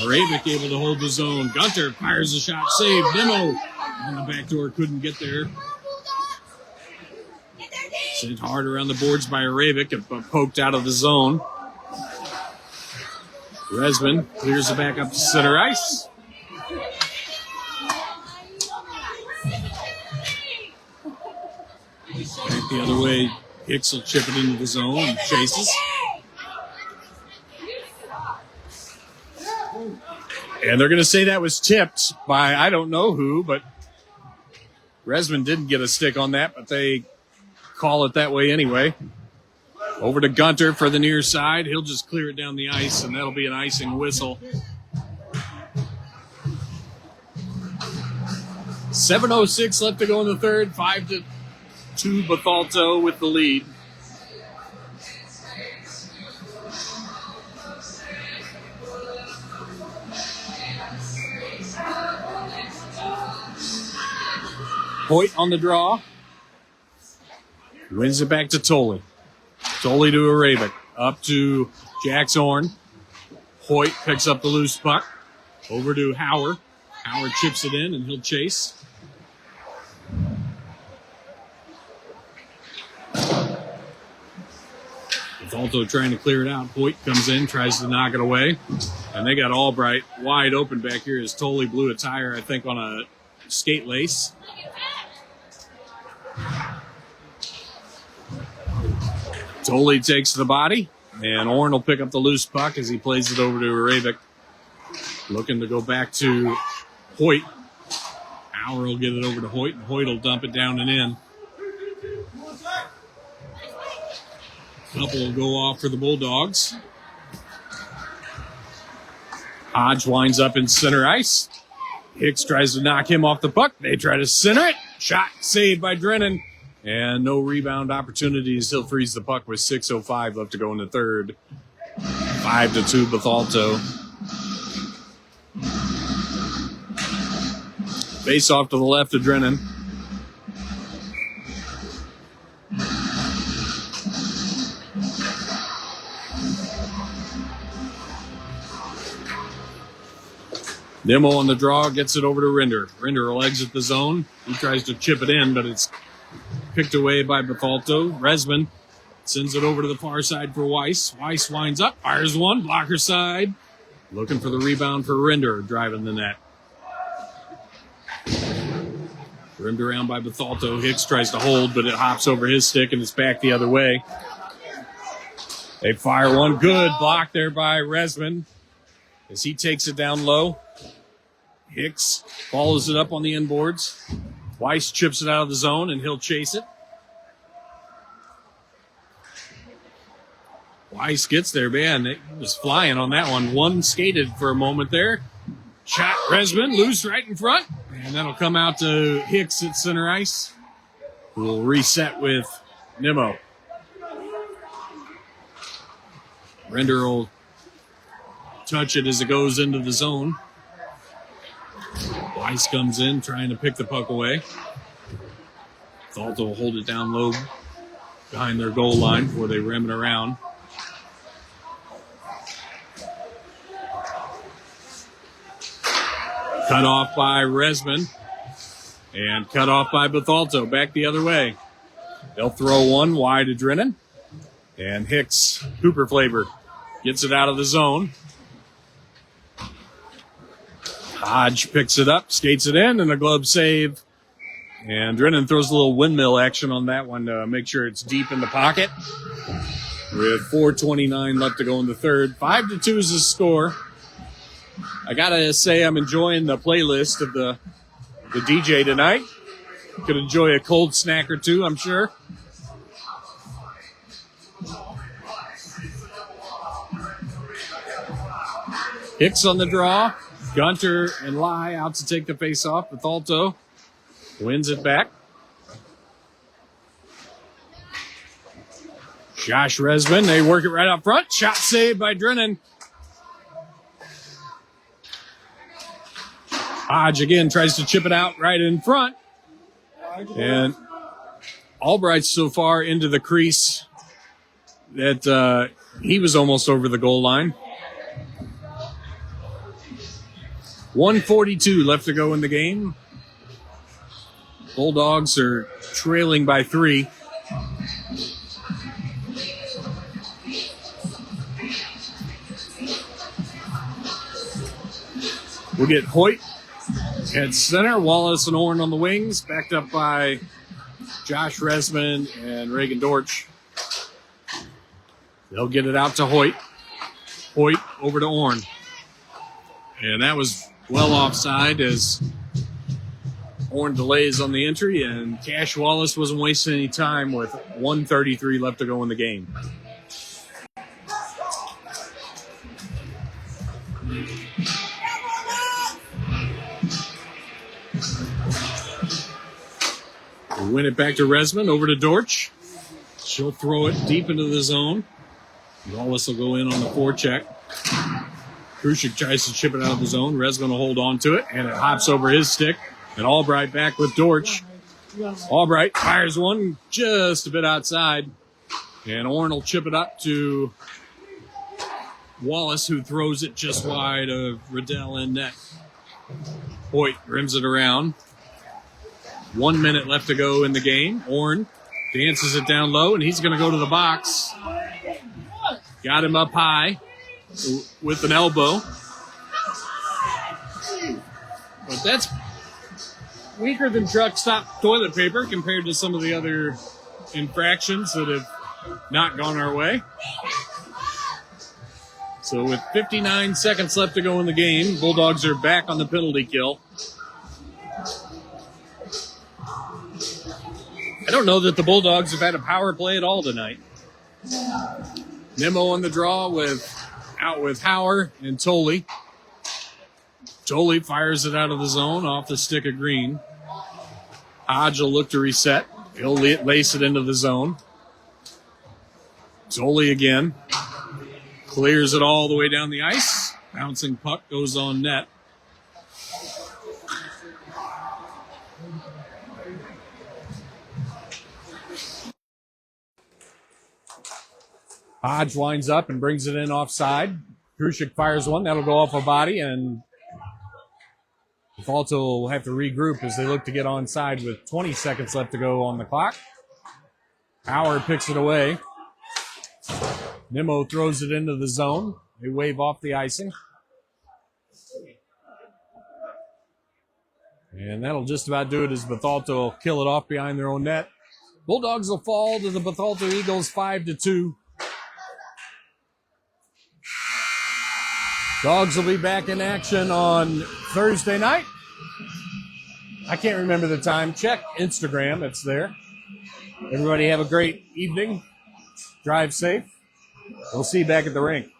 Ravick able to hold the zone. Gunter fires a shot. Save. Nimmo on the back door. Couldn't get there. Sent hard around the boards by Ravick, but poked out of the zone. Resman clears it back up to center ice. Back the other way. Hicks will chip it into the zone and chases. And they're going to say that was tipped by I don't know who, but Resman didn't get a stick on that, but they call it that way anyway. Over to Gunter for the near side. He'll just clear it down the ice, and that'll be an icing whistle. 7:06 left to go in the third. 5-2 Bethalto with the lead. Hoyt on the draw. Wins it back to Tolley. Tolley to Arabic. Up to Jax Orn. Hoyt picks up the loose puck. Over to Howard. Howard chips it in and he'll chase. Bethalto trying to clear it out. Hoyt comes in, tries to knock it away. And they got Albright wide open back here as Tolley blew a tire, I think, on a skate lace. Tolley takes the body, and Orn will pick up the loose puck as he plays it over to Arabic. Looking to go back to Hoyt. Howard will get it over to Hoyt, and Hoyt will dump it down and in. Couple will go off for the Bulldogs. Hodge winds up in center ice. Hicks tries to knock him off the puck. They try to center it. Shot saved by Drennan. And no rebound opportunities. He'll freeze the puck with 6:05 left to go in the third. 5-2 Bethalto. Face off to the left of Drennan. Nimmo on the draw, gets it over to Rinder. Rinder will exit the zone. He tries to chip it in, but it's picked away by Bethalto. Resman sends it over to the far side for Weiss. Weiss winds up, fires one, blocker side. Looking for the rebound for Rinder, driving the net. Rimmed around by Bethalto. Hicks tries to hold, but it hops over his stick and it's back the other way. They fire one, good block there by Resman as he takes it down low. Hicks follows it up on the inboards. Weiss chips it out of the zone, and he'll chase it. Weiss gets there, man. It was flying on that one. One skated for a moment there. Shot Resman, loose right in front. And that'll come out to Hicks at center ice, who will reset with Nimmo. Render will touch it as it goes into the zone. Weiss comes in trying to pick the puck away. Bethalto will hold it down low behind their goal line before they rim it around. Cut off by Resman. And cut off by Bethalto. Back the other way. They'll throw one wide to Drennan. And Hicks, Cooper flavor, gets it out of the zone. Hodge picks it up, skates it in, and a glove save. And Drennan throws a little windmill action on that one to make sure it's deep in the pocket. With 4:29 left to go in the third. 5-2 is the score. I gotta say I'm enjoying the playlist of the DJ tonight. Could enjoy a cold snack or two, I'm sure. Hicks on the draw. Gunter and Lai out to take the face off. Bethalto wins it back. Josh Resman, they work it right up front. Shot saved by Drennan. Hodge again tries to chip it out right in front. And Albright's so far into the crease that he was almost over the goal line. 1:42 left to go in the game. Bulldogs are trailing by 3. We'll get Hoyt at center, Wallace and Orn on the wings, backed up by Josh Resman and Reagan Dortch. They'll get it out to Hoyt. Hoyt over to Orn. And that was well offside as Orn delays on the entry, and Cash Wallace wasn't wasting any time with 1:33 left to go in the game. We win it back to Resman, over to Dortch. She'll throw it deep into the zone. Wallace will go in on the forecheck. Krushik tries to chip it out of the zone. Resman will hold on to it, and it hops over his stick. And Albright back with Dortch. Albright fires one just a bit outside. And Orn will chip it up to Wallace, who throws it just wide of Riddell in net. Hoyt rims it around. 1 minute left to go in the game. Orn dances it down low, and he's going to go to the box. Got him up high with an elbow. But that's weaker than truck stop toilet paper compared to some of the other infractions that have not gone our way. So with 59 seconds left to go in the game, Bulldogs are back on the penalty kill. I don't know that the Bulldogs have had a power play at all tonight. Nemo on the draw out with Hauer and Tolley. Tolley fires it out of the zone off the stick of Green. Hodge will look to reset. He'll lace it into the zone. Tolley again. Clears it all the way down the ice. Bouncing puck goes on net. Hodge winds up and brings it in offside. Krushik fires one. That'll go off a body, and Bethalto will have to regroup as they look to get onside with 20 seconds left to go on the clock. Howard picks it away. Nemo throws it into the zone. They wave off the icing. And that'll just about do it as Bethalto will kill it off behind their own net. Bulldogs will fall to the Bethalto Eagles 5-2. Dogs will be back in action on Thursday night. I can't remember the time. Check Instagram. It's there. Everybody have a great evening. Drive safe. We'll see you back at the rink.